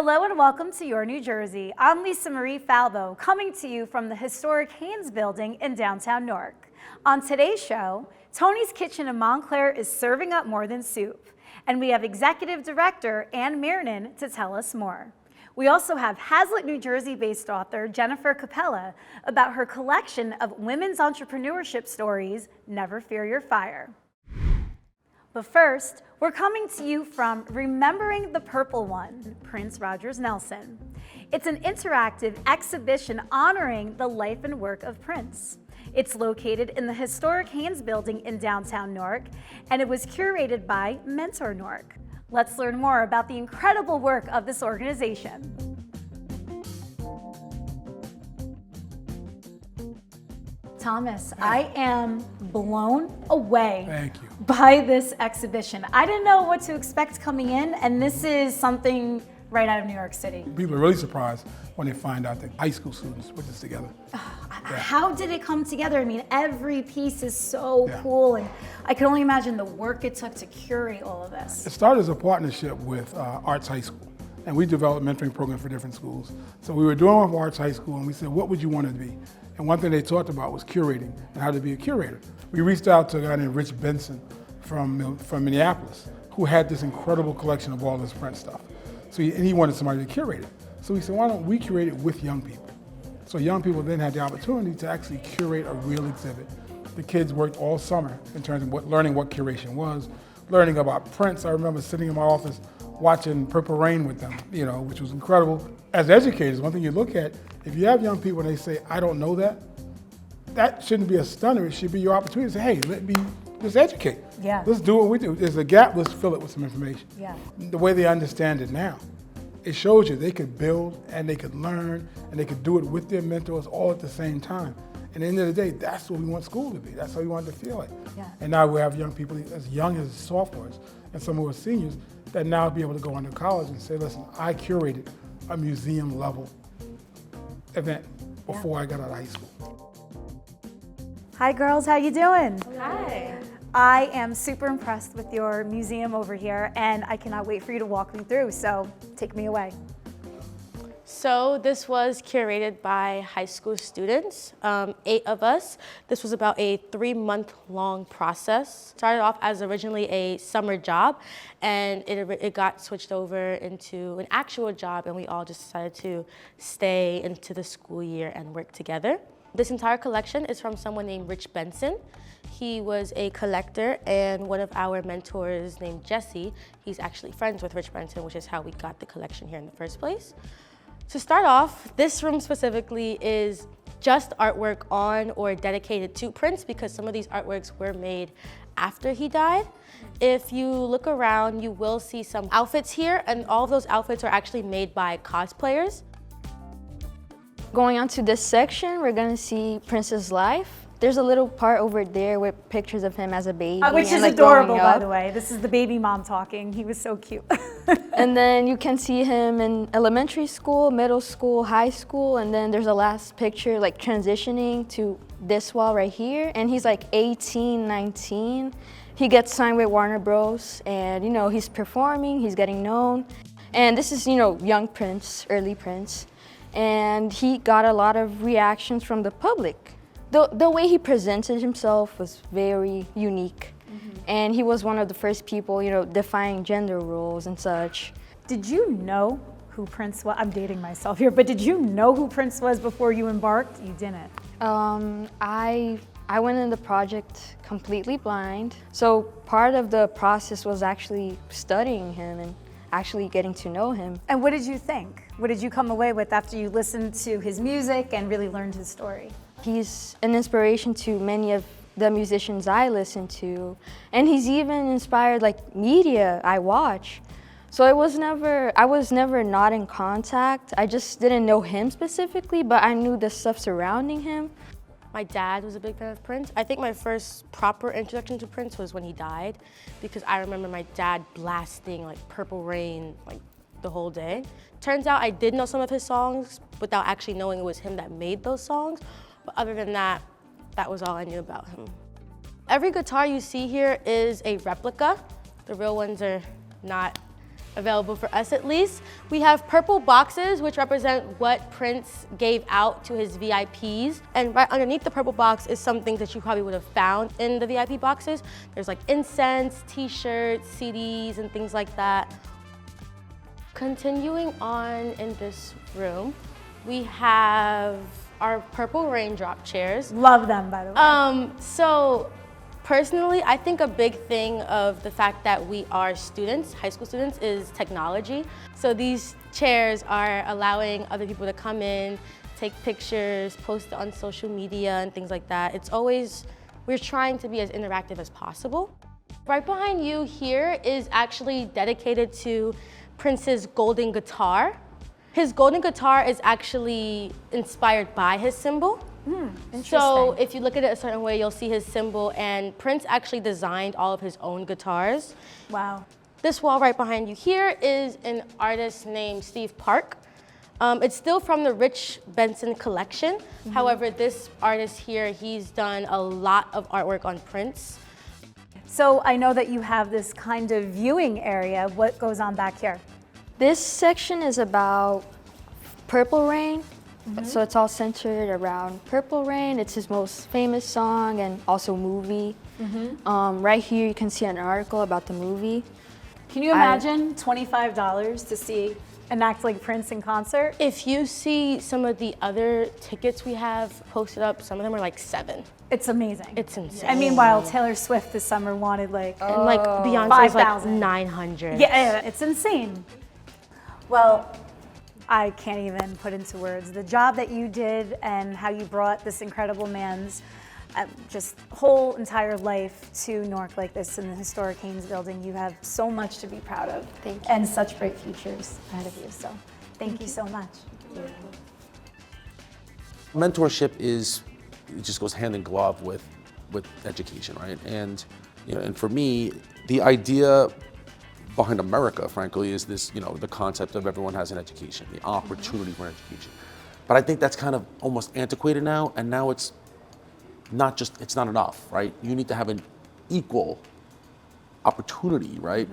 Hello and welcome to Your New Jersey. I'm Marie Falbo, coming to you from the historic Haynes Building in downtown Newark. On today's show, Toni's Kitchen in Montclair is serving up more than soup, and we have Executive Director Anne Mernin to tell us more. We also have Hazlet, New Jersey-based author Jennifer Capella about her collection of women's entrepreneurship stories, Never Fear Your Fire. But first, we're coming to you from Remembering the Purple One, Prince Rogers Nelson. It's an interactive exhibition honoring the life and work of Prince. It's located in the historic Haynes Building in downtown Newark, and it was curated by MENTOR Newark. Let's learn more about the incredible work of this organization. Thomas, I am blown away by this exhibition. I didn't know what to expect coming in, and this is something right out of New York City. People are really surprised when they find out that high school students put this together. How did it come together? I mean, every piece is so cool, and I can only imagine the work it took to curate all of this. It started as a partnership with Arts High School, and we developed mentoring programs for different schools. So we were doing one for Arts High School, and we said, what would you want to be? And one thing they talked about was curating and how to be a curator. We reached out to a guy named Rich Benson from Minneapolis, who had this incredible collection of all this Prince stuff. So he wanted somebody to curate it. So we said, why don't we curate it with young people? So young people then had the opportunity to actually curate a real exhibit. The kids worked all summer in terms of learning what curation was, learning about Prince. I remember sitting in my office watching Purple Rain with them, which was incredible. As educators, one thing you look at, if you have young people and they say, I don't know that, that shouldn't be a stunner. It should be your opportunity to say, hey, let's educate. Yeah. Let's do what we do. There's a gap, let's fill it with some information. Yeah. The way they understand it now, it shows you they could build and they could learn and they could do it with their mentors all at the same time. And at the end of the day, that's what we want school to be. That's how we want it to feel like. Yeah. And now we have young people as young as sophomores and some who are seniors that now be able to go into college and say, listen, I curated a museum level event before I got out of high school. Hi girls, how you doing? Hi. I am super impressed with your museum over here, and I cannot wait for you to walk me through, so take me away. So this was curated by high school students, 8 of us. This was about a 3-month-long process. Started off as originally a summer job, and it got switched over into an actual job, and we all just decided to stay into the school year and work together. This entire collection is from someone named Rich Benson. He was a collector, and one of our mentors named Jesse, he's actually friends with Rich Benson, which is how we got the collection here in the first place. To start off, this room specifically is just artwork on or dedicated to Prince, because some of these artworks were made after he died. If you look around, you will see some outfits here, and all of those outfits are actually made by cosplayers. Going on to this section, we're gonna see Prince's life. There's a little part over there with pictures of him as a baby. Which is adorable, by the way. This is the baby mom talking. He was so cute. And then you can see him in elementary school, middle school, high school, and then there's a last picture like transitioning to this wall right here. And he's like 18, 19. He gets signed with Warner Bros. And he's performing, he's getting known. And this is, young Prince, early Prince. And he got a lot of reactions from the public. The way he presented himself was very unique. And he was one of the first people, defying gender roles and such. Did you know who Prince was? I'm dating myself here, but did you know who Prince was before you embarked? You didn't. I went in the project completely blind. So part of the process was actually studying him and actually getting to know him. And what did you think? What did you come away with after you listened to his music and really learned his story? He's an inspiration to many of the musicians I listen to, and he's even inspired media I watch. So I was never not in contact. I just didn't know him specifically, but I knew the stuff surrounding him. My dad was a big fan of Prince. I think my first proper introduction to Prince was when he died, because I remember my dad blasting Purple Rain the whole day. Turns out I did know some of his songs without actually knowing it was him that made those songs. But other than that, that was all I knew about him. Every guitar you see here is a replica. The real ones are not available for us at least. We have purple boxes, which represent what Prince gave out to his VIPs. And right underneath the purple box is something that you probably would have found in the VIP boxes. There's like incense, t-shirts, CDs, and things like that. Continuing on in this room, we have our purple raindrop chairs. Love them, by the way. So personally, I think a big thing of the fact that we are students, high school students, is technology. So these chairs are allowing other people to come in, take pictures, post it on social media and things like that. It's always, we're trying to be as interactive as possible. Right behind you here is actually dedicated to Prince's golden guitar. His golden guitar is actually inspired by his symbol. Interesting. So if you look at it a certain way, you'll see his symbol, and Prince actually designed all of his own guitars. Wow. This wall right behind you here is an artist named Steve Park. It's still from the Rich Benson collection. However, this artist here, he's done a lot of artwork on Prince. So I know that you have this kind of viewing area. What goes on back here? This section is about Purple Rain. So it's all centered around Purple Rain. It's his most famous song and also movie. Right here you can see an article about the movie. Can you imagine $25 to see an act like Prince in concert? If you see some of the other tickets we have posted up, some of them are like $7. It's amazing. It's insane. And meanwhile, Taylor Swift this summer wanted like And like Beyonce's like 5,000. 900. Yeah, it's insane. Well, I can't even put into words the job that you did and how you brought this incredible man's just whole entire life to Newark like this in the historic Haynes building. You have so much to be proud of. Thank you. And such great futures ahead of you. So thank you so much. Mentorship it just goes hand in glove with education, right? And and for me, the idea behind America, frankly, is this, the concept of everyone has an education, the opportunity for an education. But I think that's kind of almost antiquated now, and now it's not enough, right? You need to have an equal opportunity, right?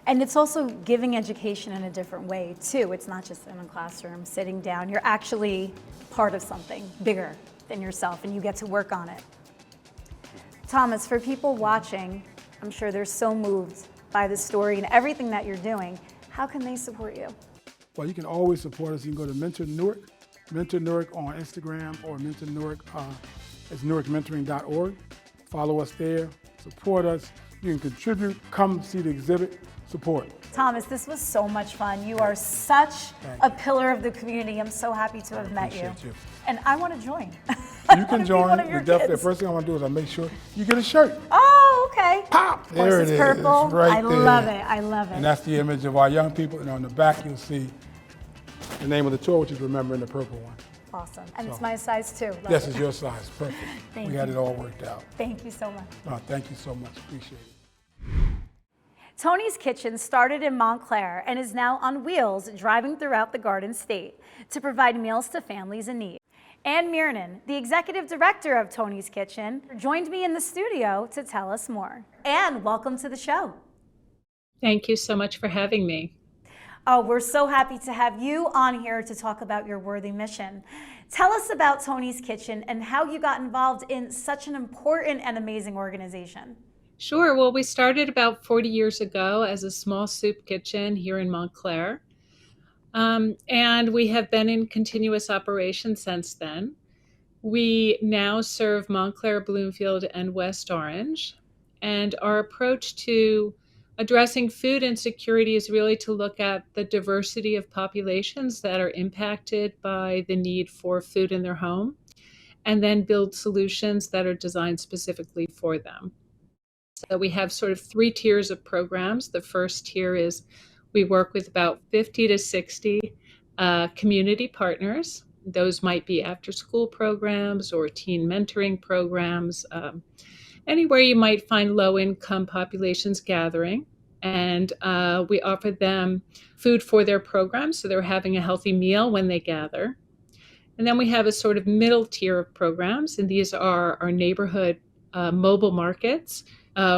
And it's also giving education in a different way too. It's not just in a classroom, sitting down. You're actually part of something bigger than yourself and you get to work on it. Thomas, for people watching, I'm sure they're so moved by the story and everything that you're doing. How can they support you? Well, you can always support us. You can go to Mentor Newark, Mentor Newark on Instagram, or Mentor Newark is newarkmentoring.org. Follow us there, support us. You can contribute, come see the exhibit, support. Thomas, this was so much fun. You are such a pillar of the community. I'm so happy to have met you. Appreciate you. And I want to join. You can join. One of your The kids. first thing I want to do is I make sure you get a shirt. Oh, okay. Pop! Of course, There it's it is. purple. Right I there. love it. I love it. And that's the image of our young people. And on the back, you'll see the name of the tour, which is Remembering the Purple One. Awesome. And it's So- my size too. Love Yes, it. it's your size. Perfect. Thank We had you. it all worked out. Thank you so much. No, thank you so much. Appreciate it. Toni's Kitchen started in Montclair and is now on wheels driving throughout the Garden State to provide meals to families in need. Anne Mernin, the executive director of Toni's Kitchen, joined me in the studio to tell us more. Anne, welcome to the show. Thank you so much for having me. Oh, we're so happy to have you on here to talk about your worthy mission. Tell us about Toni's Kitchen and how you got involved in such an important and amazing organization. Sure. Well, we started about 40 years ago as a small soup kitchen here in Montclair. And we have been in continuous operation since then. We now serve Montclair, Bloomfield, and West Orange. And our approach to addressing food insecurity is really to look at the diversity of populations that are impacted by the need for food in their home, and then build solutions that are designed specifically for them. So we have sort of 3 tiers of programs. The first tier is we work with about 50 to 60 community partners. Those might be after-school programs or teen mentoring programs, anywhere you might find low-income populations gathering. And we offer them food for their programs, so they're having a healthy meal when they gather. And then we have a sort of middle tier of programs, and these are our neighborhood mobile markets,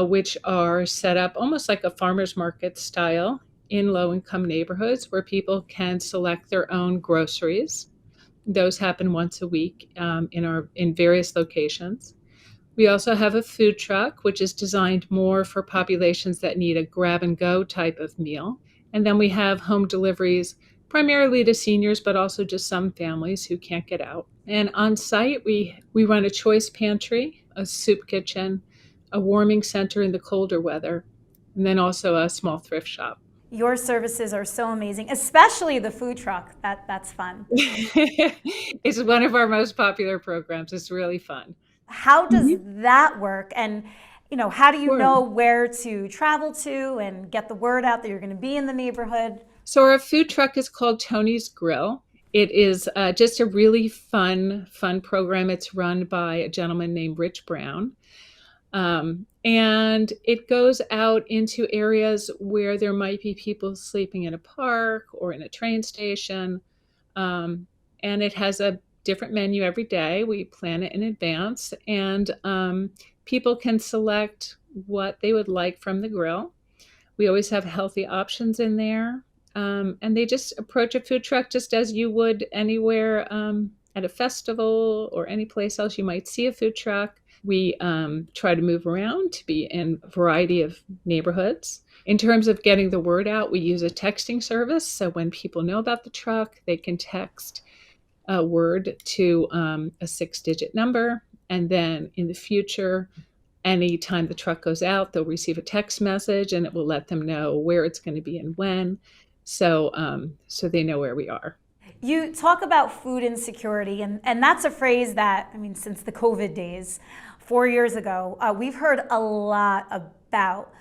which are set up almost like a farmer's market style in low-income neighborhoods where people can select their own groceries. Those happen once a week in various locations. We also have a food truck, which is designed more for populations that need a grab-and-go type of meal. And then we have home deliveries, primarily to seniors, but also just some families who can't get out. And on site, we run a choice pantry, a soup kitchen, a warming center in the colder weather, and then also a small thrift shop. Your services are so amazing, especially the food truck. That's fun. It's one of our most popular programs. It's really fun. How does that work? And how do you Sure. know where to travel to and get the word out that you're going to be in the neighborhood? So our food truck is called Toni's Grill. It is just a really fun program. It's run by a gentleman named Rich Brown. And it goes out into areas where there might be people sleeping in a park or in a train station. And it has a different menu every day. We plan it in advance, and people can select what they would like from the grill. We always have healthy options in there. And they just approach a food truck just as you would anywhere at a festival or any place else you might see a food truck. We try to move around to be in a variety of neighborhoods. In terms of getting the word out, we use a texting service. So when people know about the truck, they can text a word to a 6-digit number. And then in the future, anytime the truck goes out, they'll receive a text message and it will let them know where it's going to be and when. So they know where we are. You talk about food insecurity, and that's a phrase that, since the COVID days, 4 years ago, we've heard a lot about.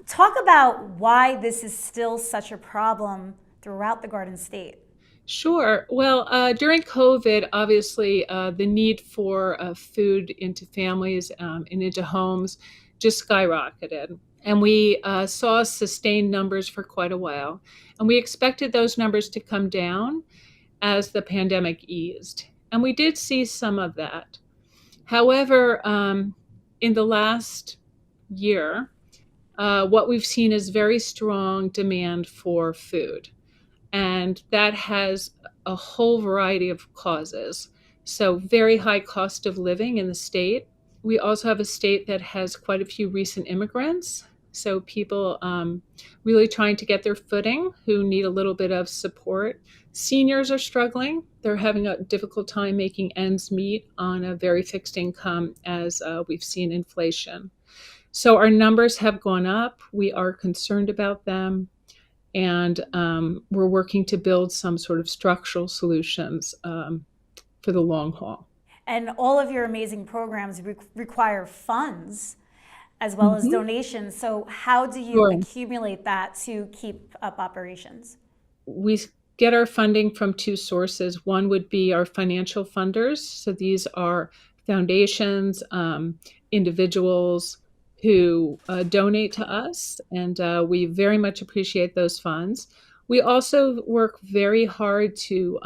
Talk about why this is still such a problem throughout the Garden State. Sure. Well, during COVID, obviously, the need for food into families and into homes just skyrocketed. And we saw sustained numbers for quite a while. And we expected those numbers to come down as the pandemic eased. And we did see some of that. However, in the last year, what we've seen is very strong demand for food. And that has a whole variety of causes. So very high cost of living in the state. We also have a state that has quite a few recent immigrants. So people really trying to get their footing who need a little bit of support. Seniors are struggling. They're having a difficult time making ends meet on a very fixed income as we've seen inflation. So our numbers have gone up. We are concerned about them. And we're working to build some sort of structural solutions for the long haul. And all of your amazing programs require funds as well as donations. So how do you accumulate that to keep up operations? We get our funding from two sources. One would be our financial funders. So these are foundations, individuals who donate to us, and we very much appreciate those funds. We also work very hard to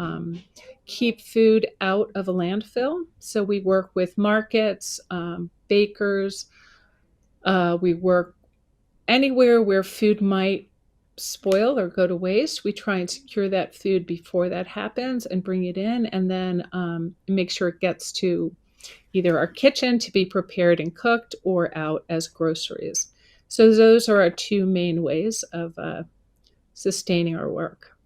keep food out of a landfill. So we work with markets, bakers. We work anywhere where food might spoil or go to waste. We try and secure that food before that happens and bring it in, and then make sure it gets to either our kitchen to be prepared and cooked or out as groceries. So those are our two main ways of sustaining our work.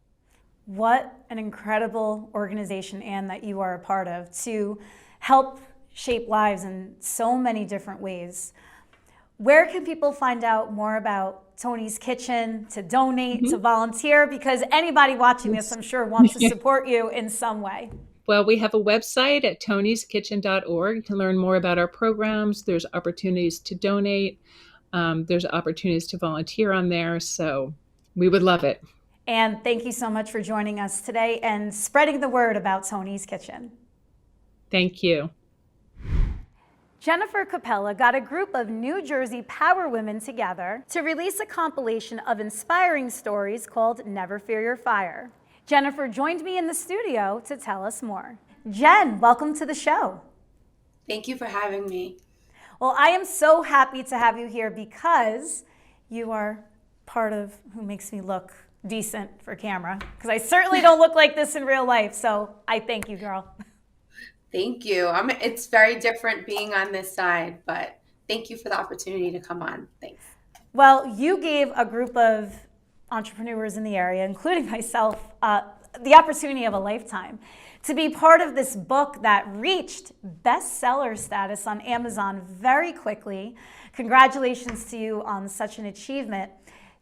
What an incredible organization, Anne, that you are a part of to help shape lives in so many different ways. Where can people find out more about Toni's Kitchen, to donate, to volunteer? Because anybody watching this, I'm sure, wants to support you in some way. Well, we have a website at toniskitchen.org. You can learn more about our programs. There's opportunities to donate. There's opportunities to volunteer on there. So we would love it. And thank you so much for joining us today and spreading the word about Toni's Kitchen. Thank you. Jennifer Capella got a group of New Jersey power women together to release a compilation of inspiring stories called Never Fear Your Fire. Jennifer joined me in the studio to tell us more. Jen, welcome to the show. Thank you for having me. Well, I am so happy to have you here because you are part of who makes me look decent for camera, because I certainly don't look like this in real life. So I thank you, girl. Thank you. It's very different being on this side, but thank you for the opportunity to come on. Thanks. Well, you gave a group of entrepreneurs in the area, including myself, the opportunity of a lifetime to be part of this book that reached bestseller status on Amazon very quickly. Congratulations to you on such an achievement.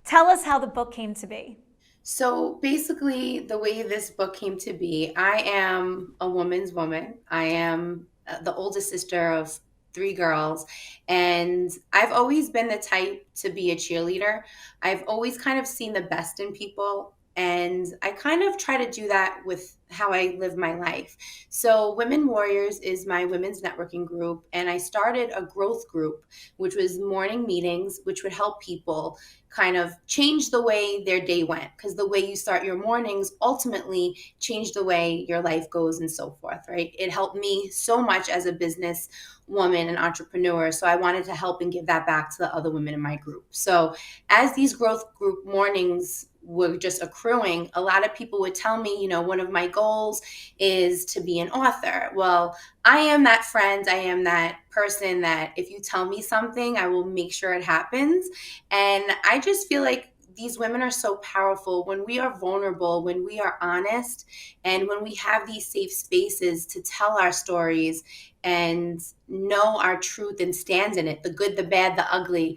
Tell us how the book came to be. So basically, the way this book came to be, I am a woman's woman. I am the oldest sister of 3 girls, and I've always been the type to be a cheerleader. I've always kind of seen the best in people, and I kind of try to do that with how I live my life. So Women Warriors is my women's networking group, and I started a growth group, which was morning meetings, which would help people kind of change the way their day went, because the way you start your mornings ultimately change the way your life goes and so forth, right? It helped me so much as a business woman and entrepreneur, so I wanted to help and give that back to the other women in my group. So as these growth group mornings were just accruing, a lot of people would tell me, one of my goals is to be an author. Well, I am that friend. I am that person that if you tell me something, I will make sure it happens. And I just feel like these women are so powerful when we are vulnerable, when we are honest, and when we have these safe spaces to tell our stories and know our truth and stand in it, the good, the bad, the ugly,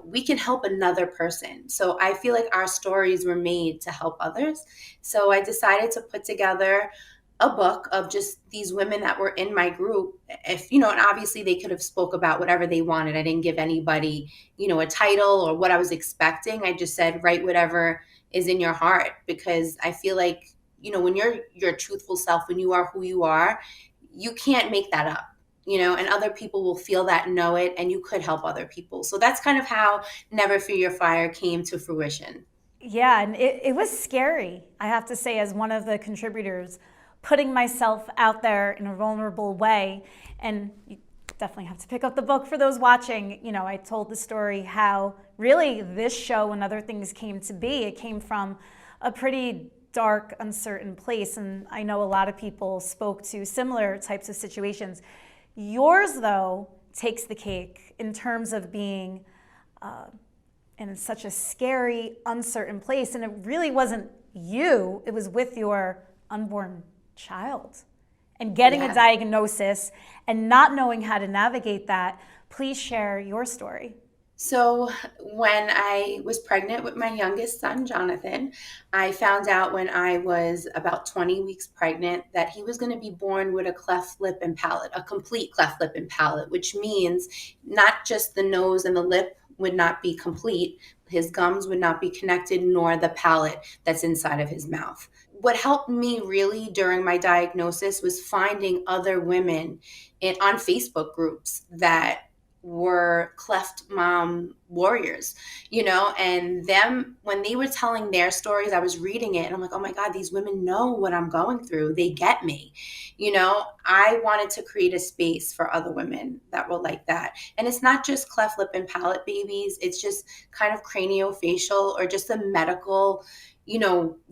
we can help another person. So I feel like our stories were made to help others. So I decided to put together a book of just these women that were in my group. And obviously they could have spoke about whatever they wanted. I didn't give anybody, a title or what I was expecting. I just said, write whatever is in your heart, because I feel like, when you're your truthful self, when you are who you are, you can't make that up, and other people will feel that and know it, and you could help other people. So that's kind of how Never Fear Your Fire came to fruition. Yeah, and it was scary, I have to say, as one of the contributors, putting myself out there in a vulnerable way. And you definitely have to pick up the book for those watching. I told the story how really this show and other things came to be. It came from a pretty dark, uncertain place. And I know a lot of people spoke to similar types of situations. Yours, though, takes the cake in terms of being in such a scary, uncertain place. And it really wasn't you, it was with your unborn child and getting a diagnosis and not knowing how to navigate that. Please share your story. So when I was pregnant with my youngest son, Jonathan, I found out when I was about 20 weeks pregnant that he was going to be born with a cleft lip and palate, a complete cleft lip and palate, which means not just the nose and the lip would not be complete, his gums would not be connected, nor the palate that's inside of his mouth. What helped me really during my diagnosis was finding other women on Facebook groups that were cleft mom warriors, and them, when they were telling their stories, I was reading it and I'm like, oh my God, these women know what I'm going through. They get me. I wanted to create a space for other women that were like that. And it's not just cleft lip and palate babies. It's just kind of craniofacial or just a medical,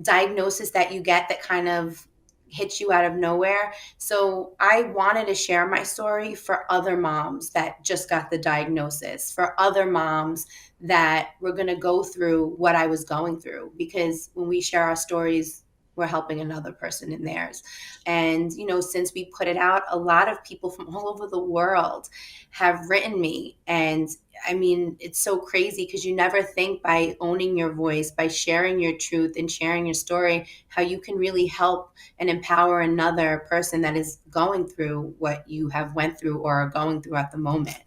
diagnosis that you get that kind of hits you out of nowhere. So I wanted to share my story for other moms that just got the diagnosis, for other moms that were going to go through what I was going through, because when we share our stories, we're helping another person in theirs. And, since we put it out, a lot of people from all over the world have written me. And I mean, it's so crazy because you never think by owning your voice, by sharing your truth and sharing your story, how you can really help and empower another person that is going through what you have went through or are going through at the moment.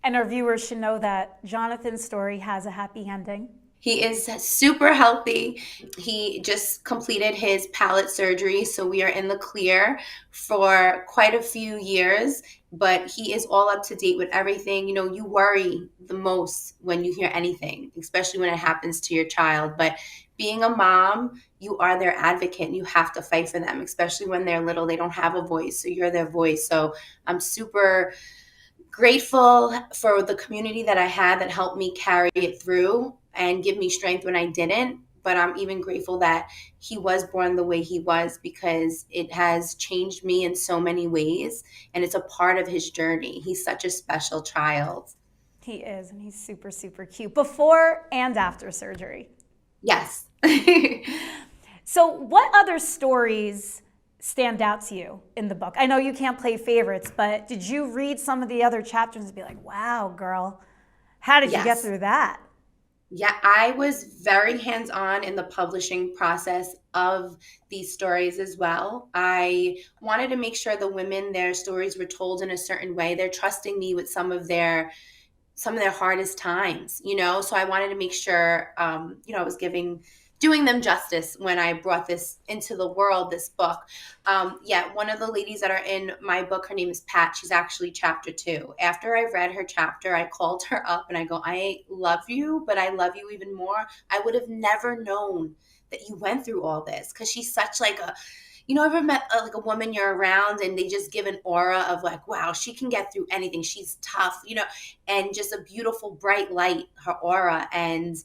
And our viewers should know that Jonathan's story has a happy ending. He is super healthy. He just completed his palate surgery, so we are in the clear for quite a few years, but he is all up to date with everything. You worry the most when you hear anything, especially when it happens to your child. But being a mom, you are their advocate and you have to fight for them, especially when they're little. They don't have a voice, so you're their voice. So I'm super grateful for the community that I had that helped me carry it through and give me strength when I didn't. but I'm even grateful that he was born the way he was, because it has changed me in so many ways, and it's a part of his journey. He's such a special child. He is, and he's super, super cute before and after surgery. Yes. So what other stories stand out to you in the book? I know you can't play favorites, but did you read some of the other chapters and be like, wow, girl, how did you get through that? Yeah, I was very hands-on in the publishing process of these stories as well. I wanted to make sure the women, their stories were told in a certain way. They're trusting me with some of their hardest times, so I wanted to make sure, I was doing them justice when I brought this into the world, this book. One of the ladies that are in my book, her name is Pat. She's actually chapter 2. After I read her chapter, I called her up and I go, I love you, but I love you even more. I would have never known that you went through all this, because she's such like a, ever met like a woman you're around and they just give an aura of like, wow, she can get through anything. She's tough, and just a beautiful, bright light, her aura. And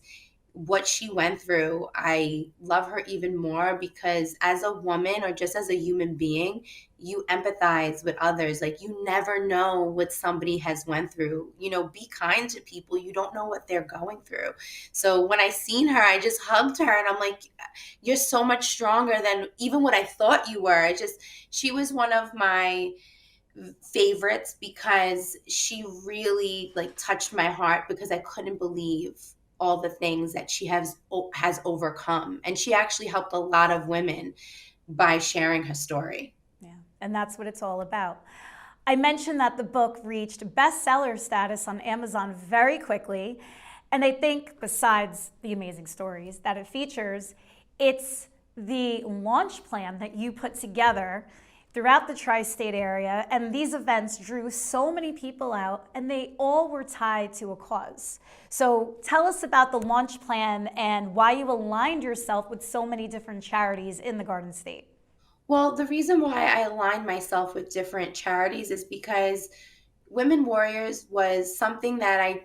what she went through, I love her even more, because as a woman or just as a human being, you empathize with others. Like, you never know what somebody has went through. Be kind to people. You don't know what they're going through. So when I seen her, I just hugged her and I'm like, you're so much stronger than even what I thought you were. She was one of my favorites, because she really like touched my heart, because I couldn't believe all the things that she has overcome. And she actually helped a lot of women by sharing her story. Yeah, and that's what it's all about. I mentioned that the book reached bestseller status on Amazon very quickly. And I think besides the amazing stories that it features, it's the launch plan that you put together throughout the tri-state area, and these events drew so many people out, and they all were tied to a cause. So tell us about the launch plan and why you aligned yourself with so many different charities in the Garden State. Well, the reason why I aligned myself with different charities is because Women Warriors was something that I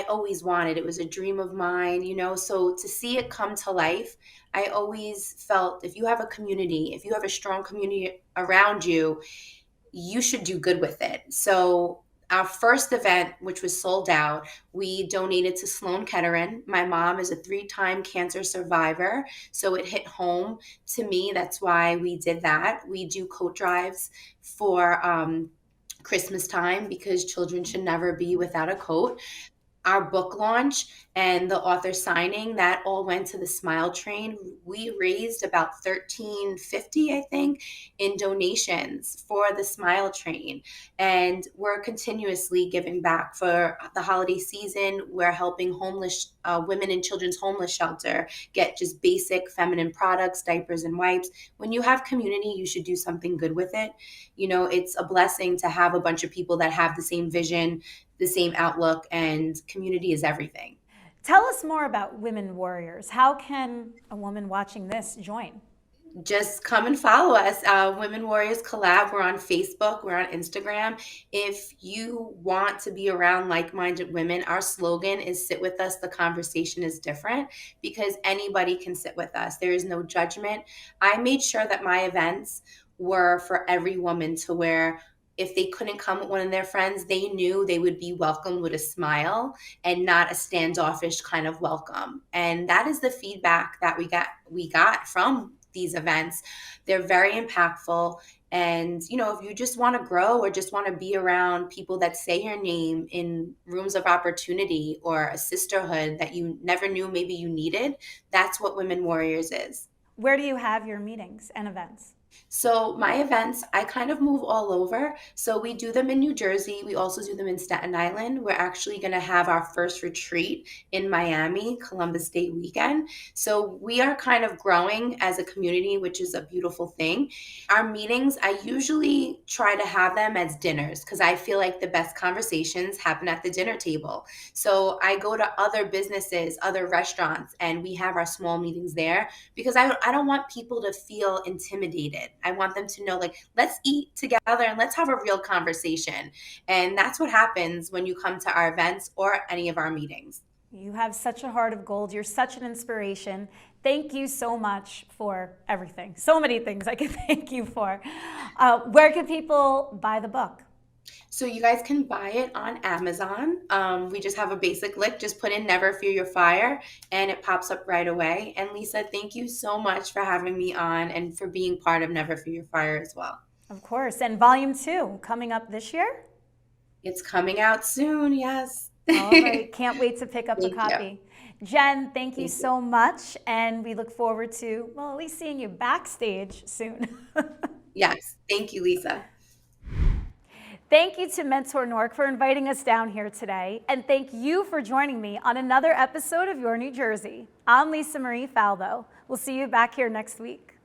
always wanted. It was a dream of mine, so to see it come to life, I always felt if you have a community, if you have a strong community around you, you should do good with it. So our first event, which was sold out, we donated to Sloan Kettering. My mom is a 3-time cancer survivor, so it hit home to me. That's why we did that. We do coat drives for Christmas time, because children should never be without a coat. Our book launch and the author signing, that all went to the Smile Train. We raised about $13.50, I think, in donations for the Smile Train. And we're continuously giving back. For the holiday season, we're helping homeless women in children's homeless shelter get just basic feminine products, diapers and wipes. When you have community, you should do something good with it. It's a blessing to have a bunch of people that have the same vision, the same outlook, and community is everything. Tell us more about Women Warriors. How can a woman watching this join? Just come and follow us. Women Warriors Callab. We're on Facebook. We're on Instagram. If you want to be around like-minded women, our slogan is sit with us. The conversation is different, because anybody can sit with us. There is no judgment. I made sure that my events were for every woman, to where if they couldn't come with one of their friends, they knew they would be welcomed with a smile and not a standoffish kind of welcome. And that is the feedback that we got from these events. They're very impactful. And, if you just want to grow or just want to be around people that say your name in rooms of opportunity, or a sisterhood that you never knew maybe you needed, that's what Women Warriors is. Where do you have your meetings and events? So my events, I kind of move all over. So we do them in New Jersey. We also do them in Staten Island. We're actually going to have our first retreat in Miami, Columbus Day weekend. So we are kind of growing as a community, which is a beautiful thing. Our meetings, I usually try to have them as dinners, because I feel like the best conversations happen at the dinner table. So I go to other businesses, other restaurants, and we have our small meetings there, because I don't want people to feel intimidated. I want them to know, like, let's eat together and let's have a real conversation. And that's what happens when you come to our events or any of our meetings. You have such a heart of gold. You're such an inspiration. Thank you so much for everything. So many things I can thank you for. Where can people buy the book? So you guys can buy it on Amazon. We just have a basic link. Just put in Never Fear Your Fire and it pops up right away. And Lisa, thank you so much for having me on and for being part of Never Fear Your Fire as well. Of course. And volume 2 coming up this year? It's coming out soon, yes. All right. Can't wait to pick up a Thank you. copy. Jen, thank you so much. And we look forward to, well, at least seeing you backstage soon. Yes. Thank you, Lisa. Thank you to Mentor Newark for inviting us down here today, and thank you for joining me on another episode of Your New Jersey. I'm Lisa Marie Falbo. We'll see you back here next week.